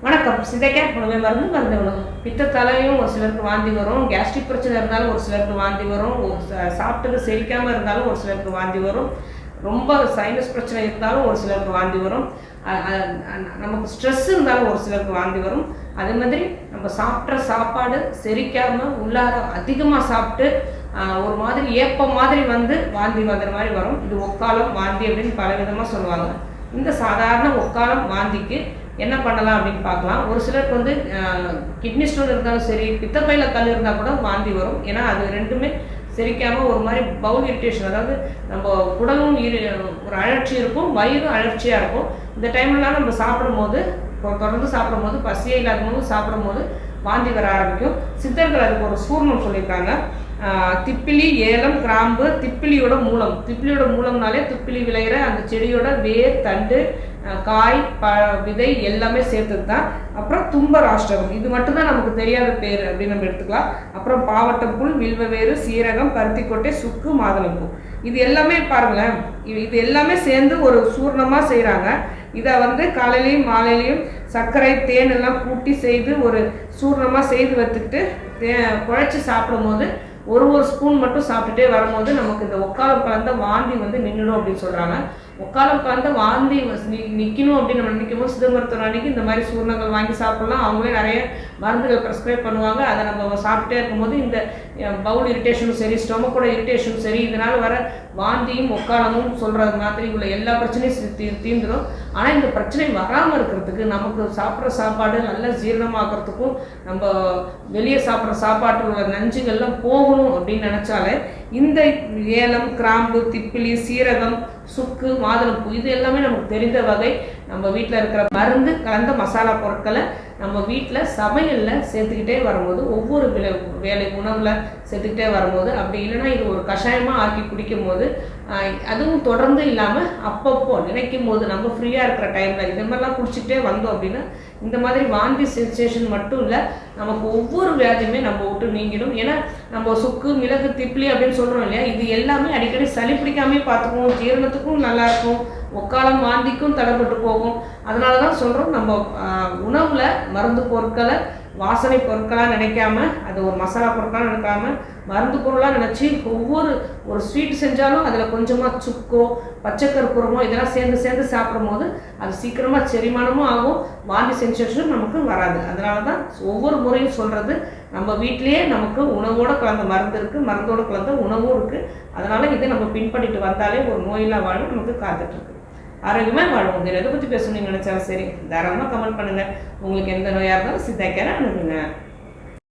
வணக்கம். சிதைக்க உணவை மருந்து உணவு. பித்தத்தாலையும் ஒரு சிலருக்கு வாந்தி வரும். கேஸ்ட்ரிக் பிரச்சனை இருந்தாலும் ஒரு சிலருக்கு வாந்தி வரும். சாப்பிட்டது செரிக்காமல் இருந்தாலும் ஒரு சிலருக்கு வாந்தி வரும். ரொம்ப சைனஸ் பிரச்சனை இருந்தாலும் ஒரு சிலருக்கு வாந்தி வரும். நமக்கு ஸ்ட்ரெஸ் இருந்தாலும் ஒரு சிலருக்கு வாந்தி வரும். அதே மாதிரி நம்ம சாப்பிட்ற சாப்பாடு செரிக்காமல் உள்ளார அதிகமாக சாப்பிட்டு ஒரு மாதிரி ஏப்பம் மாதிரி வந்து வாந்தி வந்துற மாதிரி வரும். இது ஒக்காலம் வாந்தி அப்படின்னு பல விதமாக சொல்லுவாங்க. இந்த சாதாரண ஒக்காலம் வாந்திக்கு என்ன பண்ணலாம் அப்படின்னு பார்க்கலாம். ஒரு சிலருக்கு வந்து கிட்னி ஸ்டோன் இருந்தாலும் சரி, பித்தப்பையில் கல் இருந்தால் கூட வாந்தி வரும். ஏன்னா அது ரெண்டுமே செரிக்காமல் ஒரு மாதிரி பவுல் இரிட்டேஷன், அதாவது நம்ம குடலும் ஒரு அழற்சி இருக்கும், வயிறும் அழற்சியாக இருக்கும். இந்த டைம்லாம் நம்ம சாப்பிடும்போது, தொடர்ந்து சாப்பிடும்போது, பசியே இல்லாத போது சாப்பிடும்போது வாந்தி வர ஆரம்பிக்கும். சித்தர்கள் அதுக்கு ஒரு சூர்ணம் சொல்லியிருக்காங்க. திப்பிலி, ஏலம், கிராம்பு, திப்பிலியோட மூலம். திப்பிலியோட மூலம்னாலே திப்பிலி விளையிற அந்த செடியோட வேர், தண்டு, காய், விதை எல்லாமே சேர்த்தது தான். அப்புறம் தும்ப ராஷ்டிரகம், இது மட்டும்தான் நமக்கு தெரியாத பேர் அப்படின்னு நம்ம எடுத்துக்கலாம். அப்புறம் பாவட்டப்புல், வில்வவேறு, சீரகம், பருத்திக்கொட்டை, சுக்கு, மாதுளம்பூ, இது எல்லாமே பாருங்களேன், இது எல்லாமே சேர்ந்து ஒரு சூர்ணமாக செய்கிறாங்க. இதை வந்து காலையிலையும் மாலையிலையும் சர்க்கரை, தேன் எல்லாம் கூட்டி செய்து ஒரு சூர்ணமாக செய்து வச்சுக்கிட்டு குழைச்சி சாப்பிடும் போது ஒரு ஸ்பூன் மட்டும் சாப்பிட்டுட்டே வரும்போது நமக்கு இந்த ஒக்காலம் கலந்த வாந்தி வந்து நின்றுடும் அப்படின்னு சொல்கிறாங்க. ஒக்காலம் கலந்த வாந்தி நிற்கணும் அப்படின்னு நம்ம நினைக்கும் போது சித்த மருத்துவர் அன்னைக்கு இந்த மாதிரி சூர்ணங்கள் வாங்கி சாப்பிடலாம். அவங்களே நிறைய மருந்துகள் ப்ரெஸ்கிரைப் பண்ணுவாங்க. அதை நம்ம சாப்பிட்டே இருக்கும்போது இந்த பவுல் இரிட்டேஷனும் சரி, ஸ்டொமக்கோட இரிட்டேஷனும் சரி, இதனால் வர வாந்தியும் ஒக்காலமும் சொல்கிற மாதிரி உள்ள எல்லா பிரச்சனையும் தீர்ந்துடும். ஆனால் இந்த பிரச்சனை வராமல் இருக்கிறதுக்கு நமக்கு சாப்பிட்ற சாப்பாடு நல்லா ஜீரணமாகறதுக்கும் நம்ம வெளியே சாப்பிட்ற சாப்பாட்டில் உள்ள நஞ்சுகள்லாம் போகணும் அப்படின்னு நினச்சாலே இந்த ஏலம், கிராம்பு, திப்பிலி, சீரகம், சுக்கு, மாதுளம்பூ, இது எல்லாமே நமக்கு தெரிந்த வகை. நம்ம வீட்டில் இருக்கிற மருந்து கலந்த மசாலா பொருட்களை நம்ம வீட்டில் சமையலில் சேர்த்துக்கிட்டே வரும்போது, ஒவ்வொரு வேலை உணவில் சேர்த்துக்கிட்டே வரும்போது, அப்படி இல்லைன்னா இது ஒரு கஷாயமாக ஆக்கி குடிக்கும் போது, அதுவும் தொடர்ந்து இல்லாமல் அப்பப்போ நினைக்கும் போது நம்ம ஃப்ரீயாக இருக்கிற டைமில் இது மாதிரிலாம் குடிச்சிக்கிட்டே வந்தோம் அப்படின்னா இந்த மாதிரி வாந்தி சென்சேஷன் மட்டும் இல்லை, நமக்கு ஒவ்வொரு வியாதியுமே நம்ம விட்டு நீங்கிடும். ஏன்னா நம்ம சுக்கு, மிளகு, திப்பிலி அப்படின்னு சொல்கிறோம் இல்லையா, இது எல்லாமே அடிக்கடி சளி பிடிக்காமே பார்த்துக்குவோம். ஜீரணத்துக்கும் நல்லாயிருக்கும், ஒக்காலம் வாந்திக்கும் தடைப்பட்டு போகும். அதனால தான் சொல்கிறோம், நம்ம உணவில் மருந்து பொருட்களை வாசனை பொருட்களாக நினைக்காம, அது ஒரு மசாலா பொருட்களாக நினைக்காம மருந்து பொருளாக நினச்சி ஒரு ஸ்வீட் செஞ்சாலும் அதில் கொஞ்சமாக சுக்கோ, பச்சை கற்பூரமோ இதெல்லாம் சேர்ந்து சாப்பிடும் போது அது சீக்கிரமாக செரிமானமும் ஆகும், வாந்தி சென்சேஷனும் நமக்கு வராது. அதனால தான் ஒவ்வொரு முறையும் சொல்கிறது, நம்ம வீட்டிலேயே நமக்கு உணவோடு கலந்த மருந்து இருக்குது, மருந்தோடு கலந்த உணவும் இருக்குது. அதனால் இதை நம்ம பின்பற்றிட்டு வந்தாலே ஒரு நோயில்லா வாழ்வு நமக்கு காத்துட்ருக்கு. ஆரோக்கியமாக வாழ்வோம். இதில் எதை பற்றி பேசணும்னு நினச்சாலும் சரி, தாராளமாக கமெண்ட் பண்ணுங்கள். உங்களுக்கு எந்த நோயாக இருந்தாலும் சித்தாய்க்கார அனுப்புங்க.